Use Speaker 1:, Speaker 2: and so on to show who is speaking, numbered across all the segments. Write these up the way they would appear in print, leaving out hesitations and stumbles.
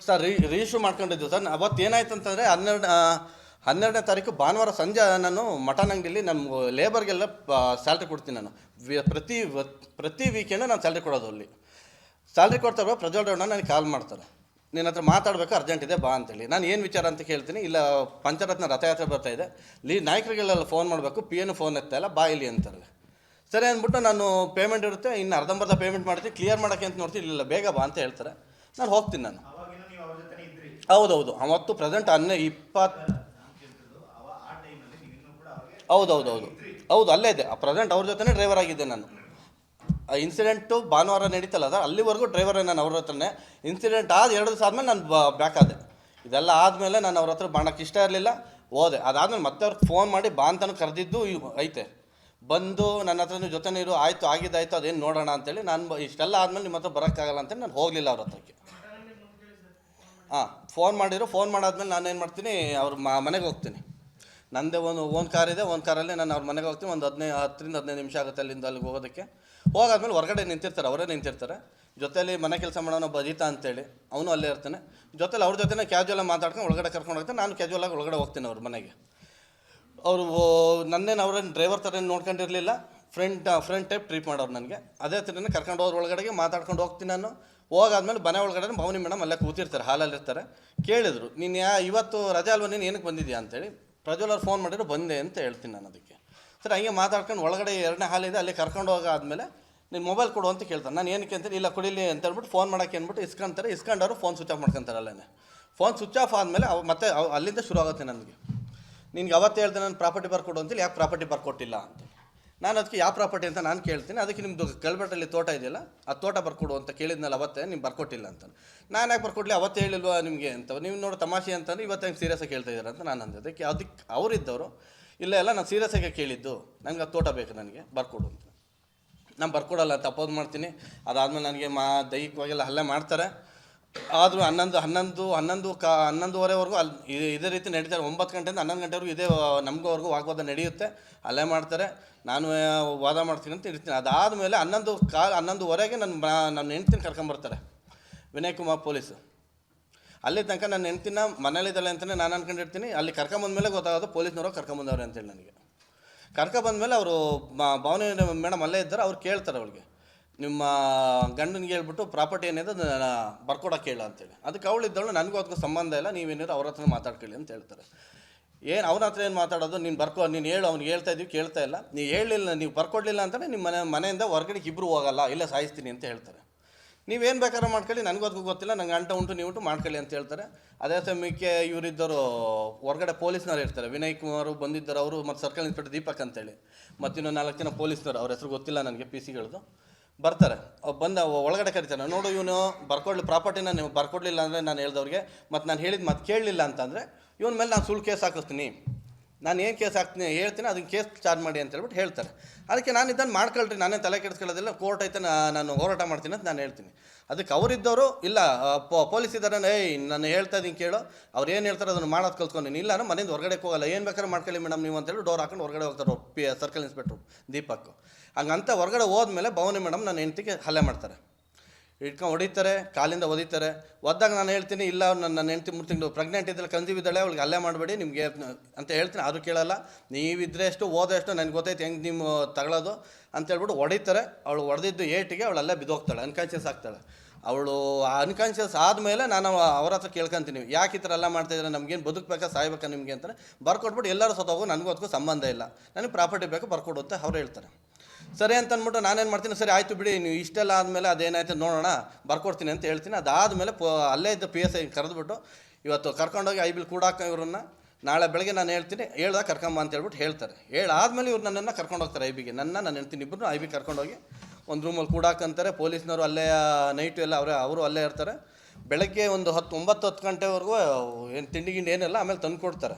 Speaker 1: Sir register ಮಾಡ್ಕೊಂಡಿದ್ದು sir. ಅವತ್ತು ಏನಾಯ್ತು ಅಂತಂದರೆ 12ನೇ ತಾರೀಕು ಭಾನುವಾರ ಸಂಜೆ ನಾನು ಮಟನ್ ಅಂಗಡಿಲಿ ನಮ್ಮ ಲೇಬರ್ಗೆಲ್ಲ ಸ್ಯಾಲ್ರಿ ಕೊಡ್ತೀನಿ. ನಾನು ಪ್ರತಿ ವೀಕೆಂಡು ನಾನು ಸ್ಯಾಲ್ರಿ ಕೊಡೋದು. ಅಲ್ಲಿ ಸ್ಯಾಲ್ರಿ ಕೊಡ್ತಾರೆ. ಪ್ರಜ್ವಲ್ ರೇವಣ್ಣ ನನಗೆ ಕಾಲ್ ಮಾಡ್ತಾರೆ, ನಿನ್ನ ಹತ್ರ ಮಾತಾಡಬೇಕು, ಅರ್ಜೆಂಟ್ ಇದೆ ಬಾ ಅಂತೇಳಿ. ನಾನು ಏನು ವಿಚಾರ ಅಂತ ಕೇಳ್ತೀನಿ. ಇಲ್ಲ ಪಂಚರತ್ನ ರಥಯಾತ್ರೆ ಬರ್ತಾಯಿದೆ, ನಾಯಕರಿಗೆಲ್ಲ ಫೋನ್ ಮಾಡಬೇಕು, ಪಿ ಎನ್ ಫೋನ್ ಎತ್ತಾಯಿಲ್ಲ, ಬಾ ಇಲ್ಲಿ ಅಂತಾರೆ. ಸರಿ ಅಂದ್ಬಿಟ್ಟು ನಾನು ಪೇಮೆಂಟ್ ಇರುತ್ತೆ, ಇನ್ನು ಅರ್ಧಂಬರ್ಧ ಪೇಮೆಂಟ್ ಮಾಡ್ತೀನಿ, ಕ್ಲಿಯರ್ ಮಾಡೋಕ್ಕೆ ಅಂತ ನೋಡ್ತೀನಿ. ಇಲ್ಲ ಬೇಗ ಬಾ ಅಂತ ಹೇಳ್ತಾರೆ. ನಾನು ಹೋಗ್ತೀನಿ. ನಾನು ಹೌದೌದು ಅವತ್ತು ಪ್ರೆಸೆಂಟ್ 20 ಹೌದು ಅಲ್ಲೇ ಇದೆ ಪ್ರೆಸೆಂಟ್. ಅವ್ರ ಜೊತೆ ಡ್ರೈವರ್ ಆಗಿದ್ದೆ ನಾನು. ಇನ್ಸಿಡೆಂಟು ಭಾನುವಾರ ನಡೀತಲ್ಲ ಸರ್, ಅಲ್ಲಿವರೆಗೂ ಡ್ರೈವರೇ ನಾನು ಅವ್ರ ಹತ್ರನೇ. ಇನ್ಸಿಡೆಂಟ್ ಆದ 2 ದಿವಸ ಆದಮೇಲೆ ನಾನು ಬ್ಯಾಕ್ ಆದೆ. ಇದೆಲ್ಲ ಆದಮೇಲೆ ನಾನು ಅವ್ರ ಹತ್ರ ಬಾಣಕ್ಕೆ ಇಷ್ಟ ಇರಲಿಲ್ಲ, ಹೋದೆ. ಅದಾದಮೇಲೆ ಮತ್ತೆ ಅವ್ರಿಗೆ ಫೋನ್ ಮಾಡಿ ಬಾ ಅಂತಲೂ ಕರೆದಿದ್ದು ಐತೆ. ಬಂದು ನನ್ನ ಹತ್ರ ಜೊತೆ ನೀರು ಆಯಿತು, ಆಗಿದ್ದಾಯಿತು, ಅದೇನು ನೋಡೋಣ ಅಂತೇಳಿ ನಾನು ಇಷ್ಟೆಲ್ಲ ಆದಮೇಲೆ ನಿಮ್ಮ ಹತ್ರ ಬರೋಕ್ಕಾಗಲ್ಲ ಅಂತೇಳಿ ನಾನು ಹೋಗಲಿಲ್ಲ ಅವ್ರ ಹತ್ರಕ್ಕೆ. ಫೋನ್ ಮಾಡಿದ್ರು. ಫೋನ್ ಮಾಡಾದ್ಮೇಲೆ ನಾನು ಏನು ಮಾಡ್ತೀನಿ, ಅವ್ರ ಮನೆಗೆ ಹೋಗ್ತೀನಿ. ನನ್ನದೇ ಒಂದು ಕಾರ್ ಇದೆ, ಒಂದು ಕಾರಲ್ಲಿ ನಾನು ಅವ್ರ ಮನೆಗೆ ಹೋಗ್ತೀನಿ. ಒಂದು 10-15 ನಿಮಿಷ ಆಗುತ್ತೆ ಅಲ್ಲಿಂದ ಅಲ್ಲಿಗೆ ಹೋಗೋದಕ್ಕೆ. ಹೋಗಾದ್ಮೇಲೆ ಹೊರಗಡೆ ನಿಂತಿರ್ತಾರೆ, ಅವರೇ ನಿಂತಿರ್ತಾರೆ. ಜೊತೆಯಲ್ಲಿ ಮನೆ ಕೆಲಸ ಮಾಡೋಣ ಬದೀತಾ ಅಂತೇಳಿ ಅವನು ಅಲ್ಲೇ ಇರ್ತಾನೆ. ಜೊತೆಲಿ ಅವ್ರ ಜೊತೆ ಕ್ಯಾಜುವಲಾಗಿ ಮಾತಾಡ್ಕೊಂಡು ಒಳಗಡೆ ಕರ್ಕೊಂಡು ಹೋಗ್ತಾನೆ. ನಾನು ಕ್ಯಾಜುವಲಾಗಿ ಒಳಗಡೆ ಹೋಗ್ತೀನಿ ಅವ್ರ ಮನೆಗೆ. ಅವರು ಅವ್ರೇನು ಡ್ರೈವರ್ ಥರ ನೋಡ್ಕೊಂಡಿರಲಿಲ್ಲ, ಫ್ರೆಂಡ್ ಟೈಪ್ ಟ್ರೀಟ್ ಮಾಡೋರು ನನಗೆ. ಅದೇ ಥರನೇ ಕರ್ಕೊಂಡು ಹೋದ್ರ ಒಳಗಡೆಗೆ ಮಾತಾಡ್ಕೊಂಡು ಹೋಗ್ತೀನಿ ನಾನು. ಹೋಗಾದ್ಮೇಲೆ ಮನೆ ಒಳಗಡೆ ಭವನಿ ಮೇಡಮ್ ಅಲ್ಲೇ ಕೂತಿರ್ತಾರೆ, ಹಾಲಲ್ಲಿರ್ತಾರೆ. ಕೇಳಿದ್ರು, ನೀನು ಇವತ್ತು ರಜೆ ಅಲ್ವ, ನೀನು ಏನಕ್ಕೆ ಬಂದಿದ್ಯಾ ಅಂತೇಳಿ. ಪ್ರಜ್ವಲ್ ಅವ್ರು ಫೋನ್ ಮಾಡಿದ್ರು, ಬಂದೆ ಅಂತ ಹೇಳ್ತೀನಿ ನಾನು. ಅದಕ್ಕೆ ಸರ್ ಹಂಗೆ ಮಾತಾಡ್ಕೊಂಡು ಒಳಗಡೆ 2ನೇ ಹಾಲಿದೆ, ಅಲ್ಲಿ ಕರ್ಕೊಂಡು ಹೋಗಾದ್ಮೇಲೆ ನೀನು ಮೊಬೈಲ್ ಕೊಡು ಅಂತ ಕೇಳ್ತಾರೆ. ನಾನು ಏನಕ್ಕೆ ಅಂತೇಳಿ, ಇಲ್ಲ ಕೊಡಿಲಿ ಅಂತ ಹೇಳ್ಬಿಟ್ಟು ಫೋನ್ ಮಾಡೋಕ್ಕೆ ಅಂದ್ಬಿಟ್ಟು ಇಸ್ಕೊಂತಾರೆ. ಇಸ್ಕೊಂಡವರು ಫೋನ್ ಸ್ವಿಚ್ ಆಫ್ ಮಾಡ್ಕೊತಾರೆ. ಅಲ್ಲೇ ಫೋನ್ ಸ್ವಿಚ್ ಆಫ್ ಆದಮೇಲೆ ಮತ್ತೆ ಅಲ್ಲಿಂದ ಶುರು ಆಗುತ್ತೆ ನನಗೆ. ನಿನ್ಗೆ ಅವತ್ತು ಹೇಳ್ದೆ ನಾನು ಪ್ರಾಪರ್ಟಿ ಬರ್ಕೊಡು ಅಂತೇಳಿ, ಯಾಕೆ ಪ್ರಾಪರ್ಟಿ ಬರ್ಕೊಟ್ಟಿಲ್ಲ ಅಂತ. ನಾನು ಅದಕ್ಕೆ ಯಾವ ಪ್ರಾಪರ್ಟಿ ಅಂತ ನಾನು ಕೇಳ್ತೀನಿ. ಅದಕ್ಕೆ ನಿಮ್ಮದು ಕಲ್ಬೆಟ್ಟಲ್ಲಿ ತೋಟ ಇದೆಯಲ್ಲ, ಆ ತೋಟ ಬರ್ಕೊಡು ಅಂತ ಕೇಳಿದ್ನಲ್ಲ ಅವತ್ತೇ, ನೀವು ಬರ್ಕೊಟ್ಟಿಲ್ಲ ಅಂತ. ನಾನು ಯಾಕೆ ಬರ್ಕೊಡ್ಲಿ, ಅವತ್ತು ಹೇಳಿಲ್ವಾ ನಿಮಗೆ ಅಂತ. ನೀವು ನೋಡಿ ತಮಾಷೆ ಅಂತಂದ್ರೆ ಇವತ್ತು ಹೆಂಗೆ ಸೀರಿಯಸ್ಸಾಗಿ ಕೇಳ್ತಾ ಇದ್ದಾರೆ ಅಂತ ನಾನು ಅಂದೆ. ಅದಕ್ಕೆ ಅವರಿದ್ದವರು, ಇಲ್ಲ ನಾನು ಸೀರಿಯಸ್ಸಾಗಿ ಕೇಳಿದ್ದು, ನನಗೆ ಆ ತೋಟ ಬೇಕು, ನನಗೆ ಬರ್ಕೊಡು ಅಂತ. ನಾನು ಬರ್ಕೊಡಲ್ಲ ಅಂತ ಅಪೋಸ್ ಮಾಡ್ತೀನಿ. ಅದಾದಮೇಲೆ ನನಗೆ ದೈಹಿಕವಾಗೆಲ್ಲ ಹಲ್ಲೆ ಮಾಡ್ತಾರೆ. ಆದರೂ 11-11:30ವರೆಗೂ ಅಲ್ಲಿ ಇದೇ ರೀತಿ ನಡೀತಾರೆ. 9 ಗಂಟೆಯಿಂದ 11 ಗಂಟೆವರೆಗೂ ಇದೇ ನಮಗೋವರೆಗೂ ವಾಗ್ವಾದ ನಡೆಯುತ್ತೆ. ಅಲ್ಲೇ ಮಾಡ್ತಾರೆ, ನಾನು ವಾದ ಮಾಡ್ತೀನಿ ಅಂತ ಇರ್ತೀನಿ. ಅದಾದಮೇಲೆ 11:15 ನನ್ನ ಹೆಂಡ್ತಿನ ಕರ್ಕೊಂಬರ್ತಾರೆ ವಿನಯ್ ಕುಮಾರ್ ಪೊಲೀಸು. ಅಲ್ಲಿ ತನಕ ನನ್ನ ಹೆಂಡ್ತಿನ ಮನೇಲಿದ್ದಾಳೆ ಅಂತಲೇ ನಾನು ಅಂದ್ಕೊಂಡಿರ್ತೀನಿ. ಅಲ್ಲಿ ಕರ್ಕೊಂಬಂದ್ಮೇಲೆ ಗೊತ್ತಾಗೋದು ಪೊಲೀಸ್ನವರು ಕರ್ಕೊಂಬಂದವ್ರೆ ಅಂತೇಳಿ. ನನಗೆ ಕರ್ಕೊಂಬಂದ್ಮೇಲೆ ಅವರು ಭಾವನೆ ಮೇಡಮ್ ಅಲ್ಲೇ ಇದ್ದಾರೆ. ಅವ್ರು ಕೇಳ್ತಾರೆ ಅವಳಿಗೆ, ನಿಮ್ಮ ಗಂಡನಿಗೆ ಹೇಳ್ಬಿಟ್ಟು ಪ್ರಾಪರ್ಟಿ ಏನಿದೆ ಬರ್ಕೊಡೋಕೆ ಹೇಳ ಅಂತೇಳಿ. ಅದಕ್ಕೆ ಅವಳಿದ್ದವಳು, ನನಗೂ ಅದಕ್ಕೂ ಸಂಬಂಧ ಇಲ್ಲ, ನೀವೇನಿದ್ರು ಅವ್ರ ಹತ್ರ ಮಾತಾಡ್ಕೊಳ್ಳಿ ಅಂತ ಹೇಳ್ತಾರೆ. ಏನು ಅವ್ರ ಹತ್ರ ಏನು ಮಾತಾಡೋದು, ನೀನು ಹೇಳು, ಅವ್ನಿಗೆ ಹೇಳ್ತಾ ಇದ್ದೀವಿ ಕೇಳ್ತಾ ಇಲ್ಲ, ನೀವು ಹೇಳಲಿಲ್ಲ, ನೀವು ಬರ್ಕೊಡ್ಲಿಲ್ಲ ಅಂತಲೇ ನಿಮ್ಮ ಮನೆಯಿಂದ ಹೊರಗಡೆ ಇಬ್ಬರು ಹೋಗಲ್ಲ, ಇಲ್ಲ ಸಾಯಿಸ್ತೀನಿ ಅಂತ ಹೇಳ್ತಾರೆ. ನೀವೇನು ಬೇಕಾದ್ರೂ ಮಾಡ್ಕೊಳ್ಳಿ, ನನಗೂ ಅದಕ್ಕೂ ಗೊತ್ತಿಲ್ಲ, ನಂಗೆ ಅಂಟ ಉಂಟು ನೀವು ಮಾಡ್ಕೊಳ್ಳಿ ಅಂತ ಹೇಳ್ತಾರೆ. ಅದೇ ಸಮಯಕ್ಕೆ ಇವರಿದ್ದವರು ಹೊರಗಡೆ ಪೊಲೀಸ್ನವ್ರು ಇರ್ತಾರೆ. ವಿನಯ್ ಕುಮಾರ್ ಬಂದಿದ್ದರು, ಅವರು ಮತ್ತು ಸರ್ಕಲ್ ಇನ್ಸ್ಪೆಕ್ಟರ್ ದೀಪಕ್ ಅಂತೇಳಿ, ಮತ್ತಿನ್ನೂ 4 ಜನ ಪೊಲೀಸ್ನವರು, ಅವ್ರ ಹೆಸರು ಗೊತ್ತಿಲ್ಲ ನನಗೆ, PC ಬರ್ತಾರೆ. ಬಂದ ಒಳಗಡೆ ಕರೀತಾರೆ. ನೋಡು, ಇವನು ಪ್ರಾಪರ್ಟಿನ ನೀವು ಬರ್ಕೊಡ್ಲಿಲ್ಲ ಅಂದರೆ ನಾನು ಹೇಳ್ದವ್ರಿಗೆ, ಮತ್ತು ನಾನು ಹೇಳಿದ ಮತ್ತೆ ಕೇಳಲಿಲ್ಲ ಅಂತಂದರೆ ಇವನ ಮೇಲೆ ನಾನು ಸುಳ್ಳು ಕೇಸ್ ಹಾಕಿಸ್ತೀನಿ. ನಾನು ಏನು ಕೇಸ್ ಹಾಕ್ತೀನಿ ಹೇಳ್ತೀನಿ, ಅದಕ್ಕೆ ಕೇಸ್ ಚಾರ್ಜ್ ಮಾಡಿ ಅಂತ ಹೇಳ್ಬಿಟ್ಟು ಹೇಳ್ತಾರೆ. ಅದಕ್ಕೆ ನಾನು ಇದನ್ನು ಮಾಡ್ಕೊಳ್ರಿ, ನಾನೇ ತಲೆ ಕೆಡಿಸ್ಕೊಳ್ಳೋದಿಲ್ಲ, ಕೋರ್ಟ್ ಐತೆ, ನಾನು ಹೋರಾಟ ಮಾಡ್ತೀನಿ ಅಂತ ನಾನು ಹೇಳ್ತೀನಿ. ಅದಕ್ಕೆ ಅವರಿದ್ದವರು, ಇಲ್ಲ ಪೊಲೀಸ್ ಇದ್ದಾರೆ, ನಾನು ಹೇಳ್ತಾ ಇದ್ದೀನಿ ಕೇಳು, ಅವ್ರು ಏನು ಹೇಳ್ತಾರೆ ಅದನ್ನು ಮಾಡೋದು ಕಲ್ತ್ಕೊಂಡಿನಿ, ಇಲ್ಲ ನಾನು ಮನೆಯಿಂದ ಹೊರಗಡೆ ಹೋಗಲ್ಲ, ಏನು ಬೇಕಾದ್ರೆ ಮಾಡ್ಕೊಳ್ಳಿ ಮೇಡಮ್ ನೀವು ಅಂತೇಳಿ ಡೋರ್ ಹಾಕೊಂಡು ಹೊರಗಡೆ ಹೋಗ್ತಾರೆ ಸರ್ಕಲ್ ಇನ್ಸ್ಪೆಕ್ಟ್ರು ದೀಪಕ್. ಹಂಗಂತ ಹೊರಗಡೆ ಹೋದ್ಮೇಲೆ ಭವನಿ ಮೇಡಮ್ ನನ್ನ ಹೆಂಡ್ತಿಗೆ ಹಲ್ಲೆ ಮಾಡ್ತಾರೆ. ಇಟ್ಕೊಂಡು ಹೊಡಿತಾರೆ, ಕಾಲಿಂದ ಒದಿತಾರೆ. ಒದ್ದಾಗ ನಾನು ಹೇಳ್ತೀನಿ, ಇಲ್ಲ ನನ್ನ ಹೆಂಡ್ತಿ 3 ತಿಂಗಳು ಪ್ರೆಗ್ನೆಂಟ್ ಇದ್ದರೆ ಕನ್ಸೀವಿದ್ದಾಳೆ, ಅವಳಿಗೆ ಹಲ್ಲೆ ಮಾಡಬೇಡಿ ನಿಮಗೆ ಅಂತ ಹೇಳ್ತೀನಿ. ಅದು ಕೇಳಲ್ಲ. ನೀವಿದ್ರೆ ಎಷ್ಟು ಓದೋ ನನಗೆ ಗೊತ್ತೈತೆ ಹೆಂಗೆ ನೀವು ತಗೊಳ್ಳೋದು ಅಂತೇಳ್ಬಿಟ್ಟು ಹೊಡಿತಾರೆ. ಅವಳು ಹೊಡೆದಿದ್ದು ಏಟಿಗೆ ಅವಳು ಅಲ್ಲೇ ಬಿದ್ದೋಗ್ತಾಳೆ, ಅನ್ಕಾನ್ಷಿಯಸ್ ಆಗ್ತಾಳೆ. ಅವಳು ಅನ್ಕಾನ್ಷಿಯಸ್ ಆದಮೇಲೆ ನಾನು ಅವ್ರ ಹತ್ರ ಕೇಳ್ಕೊತೀನಿ, ಯಾಕೆ ಈ ಥರ ಎಲ್ಲ ಮಾಡ್ತಾಯಿದ್ರೆ, ನಮಗೇನು ಬದುಕಬೇಕಾ ಸಾಯ್ಬೇಕಾ ನಿಮಗೆ ಅಂತಾರೆ. ಬರ್ಕೊಟ್ಬಿಟ್ಟು ಎಲ್ಲರೂ ಸತ್ತೋಗೋ, ನನಗೂ ಅದಕ್ಕೂ ಸಂಬಂಧ ಇಲ್ಲ, ನನಗೆ ಪ್ರಾಪರ್ಟಿ ಬೇಕು ಬರ್ಕೊಡು ಅಂತ ಅವ್ರು ಹೇಳ್ತಾರೆ. ಸರಿ ಅಂತ ಅಂದ್ಬಿಟ್ಟು ನಾನೇನು ಮಾಡ್ತೀನಿ, ಸರಿ ಆಯಿತು ಬಿಡಿ, ನೀವು ಇಷ್ಟೆಲ್ಲ ಆದಮೇಲೆ ಅದೇನಾಯ್ತು ನೋಡೋಣ, ಬರ್ಕೊಡ್ತೀನಿ ಅಂತ ಹೇಳ್ತೀನಿ. ಅದಾದಮೇಲೆ ಅಲ್ಲೇ ಇದ್ದ PSI ಕರೆದ್ಬಿಟ್ಟು, ಇವತ್ತು ಕರ್ಕೊಂಡೋಗಿ ಐಬಿಲ್ ಕೂಡಾಕ ಇವ್ರನ್ನ, ನಾಳೆ ಬೆಳಗ್ಗೆ ನಾನು ಹೇಳ್ತೀನಿ, ಹೇಳ್ದಾಗ ಕರ್ಕೊಂಬ ಅಂತ ಹೇಳ್ಬಿಟ್ಟು ಹೇಳ್ತಾರೆ. ಹೇಳಾದ್ಮೇಲೆ ಇವ್ರು ನನ್ನನ್ನು ಕರ್ಕೊಂಡೋಗ್ತಾರೆ ಐಬಿಗೆ. ನನ್ನ ಹೆಂಡ್ತೀನಿ ಇಬ್ಬರು ಐಬಿಗೆ ಕರ್ಕೊಂಡೋಗಿ ಒಂದು ರೂಮಲ್ಲಿ ಕೂಡಾಕಂತಾರೆ. ಪೊಲೀಸ್ನವರು ಅಲ್ಲೇ ನೈಟು ಎಲ್ಲ ಅವರು ಅಲ್ಲೇ ಇರ್ತಾರೆ. ಬೆಳಗ್ಗೆ ಒಂದು 9-10 ಗಂಟೆವರೆಗೂ ಏನು ತಿಂಡಿ ಗಿಂಡಿ ಏನೆಲ್ಲ ಆಮೇಲೆ ತಂದು ಕೊಡ್ತಾರೆ.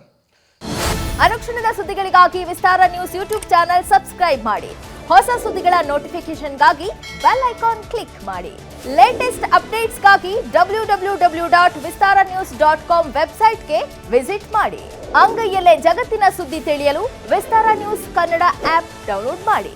Speaker 2: ಅನುಕ್ಷಣದ ಸುದ್ದಿಗಳಿಗಾಗಿ ವಿಸ್ತಾರ ನ್ಯೂಸ್ ಯೂಟ್ಯೂಬ್ ಚಾನೆಲ್ ಸಬ್ಸ್ಕ್ರೈಬ್ ಮಾಡಿ. ಹೊಸ ಸುದ್ದಿಗಳ ನೋಟಿಫಿಕೇಶನ್ಗಾಗಿ ಬೆಲ್ ಐಕಾನ್ ಕ್ಲಿಕ್ ಮಾಡಿ. ಲೇಟೆಸ್ಟ್ ಅಪ್ಡೇಟ್ಸ್ಗಾಗಿ www.vistaranews.com ವೆಬ್ಸೈಟ್ಗೆ ವಿಸಿಟ್ ಮಾಡಿ. ಅಂಗೈಯಲ್ಲೇ ಜಗತ್ತಿನ ಸುದ್ದಿ ತಿಳಿಯಲು ವಿಸ್ತಾರ ನ್ಯೂಸ್ ಕನ್ನಡ ಆಪ್ ಡೌನ್ಲೋಡ್ ಮಾಡಿ.